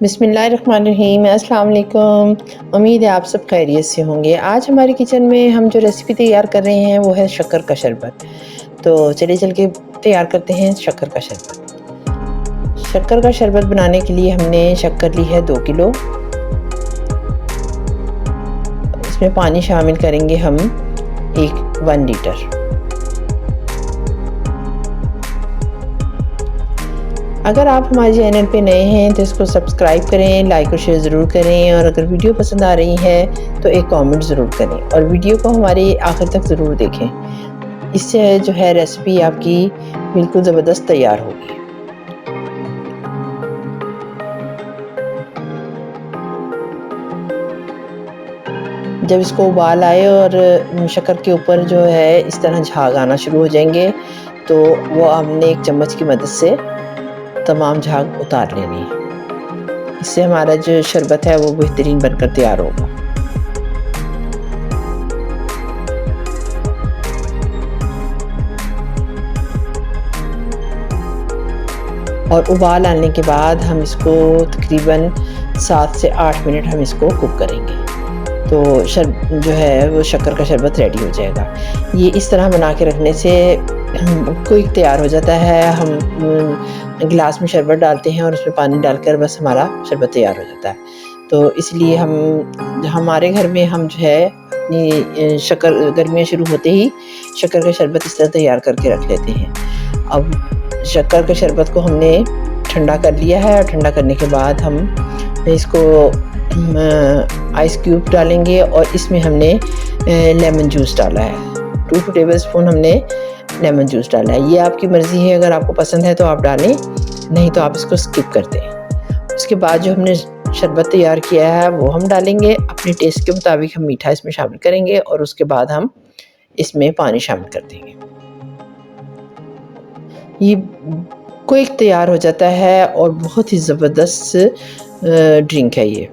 बिस्मिल्लाहिर्रहमानिर्रहीम, अस्सलाम वालेकुम। उम्मीद है आप सब खैरियत से होंगे। आज हमारे किचन में हम जो रेसिपी तैयार कर रहे हैं वो है शक्कर का शरबत। तो चलिए चल के तैयार करते हैं शक्कर का शरबत। शक्कर का शरबत बनाने के लिए हमने शक्कर ली है 2 किलो। इसमें पानी शामिल करेंगे हम 1 लीटर। अगर आप हमारे चैनल पे नए हैं तो इसको सब्सक्राइब करें, लाइक और शेयर ज़रूर करें, और अगर वीडियो पसंद आ रही है तो एक कमेंट ज़रूर करें और वीडियो को हमारे आखिर तक ज़रूर देखें। इससे जो है रेसिपी आपकी बिल्कुल ज़बरदस्त तैयार होगी। जब इसको उबाल आए और शक्कर के ऊपर जो है इस तरह झाग आना शुरू हो जाएंगे तो वो हमने एक चम्मच की मदद से तमाम झाग उतार लेनी है। इससे हमारा जो शरबत है वो बेहतरीन बनकर तैयार होगा। और उबाल आने के बाद हम इसको तकरीबन 7 से 8 मिनट हम इसको कुक करेंगे तो जो है वो शक्कर का शरबत रेडी हो जाएगा। ये इस तरह बना के रखने से क्विक तैयार हो जाता है। हम गिलास में शरबत डालते हैं और उसमें पानी डालकर बस हमारा शरबत तैयार हो जाता है। तो इसलिए हमारे घर में हम जो है अपनी शक्कर गर्मियाँ शुरू होते ही शक्कर का शरबत इस तरह तैयार करके रख लेते हैं। अब शक्कर के शरबत को हमने ठंडा कर लिया है और ठंडा करने के बाद हम इसको आइस क्यूब डालेंगे और इसमें हमने लेमन जूस डाला है। 2 टेबल स्पून हमने लेमन जूस डाला है। ये आपकी मर्ज़ी है, अगर आपको पसंद है तो आप डालें, नहीं तो आप इसको स्किप कर दें। उसके बाद जो हमने शरबत तैयार किया है वो हम डालेंगे। अपने टेस्ट के मुताबिक हम मीठा इसमें शामिल करेंगे और उसके बाद हम इसमें पानी शामिल कर देंगे। ये क्विक तैयार हो जाता है और बहुत ही ज़बरदस्त ड्रिंक है ये।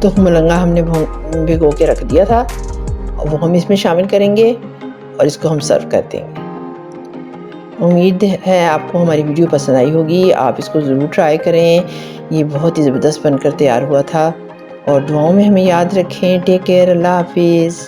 तो मलंगा हमने भिगो के रख दिया था, वो हम इसमें शामिल करेंगे और इसको हम सर्व कर देंगे। उम्मीद है आपको हमारी वीडियो पसंद आई होगी। आप इसको ज़रूर ट्राई करें। ये बहुत ही ज़बरदस्त बनकर तैयार हुआ था और दुआओं में हमें याद रखें। टेक केयर, अल्लाह हाफिज़।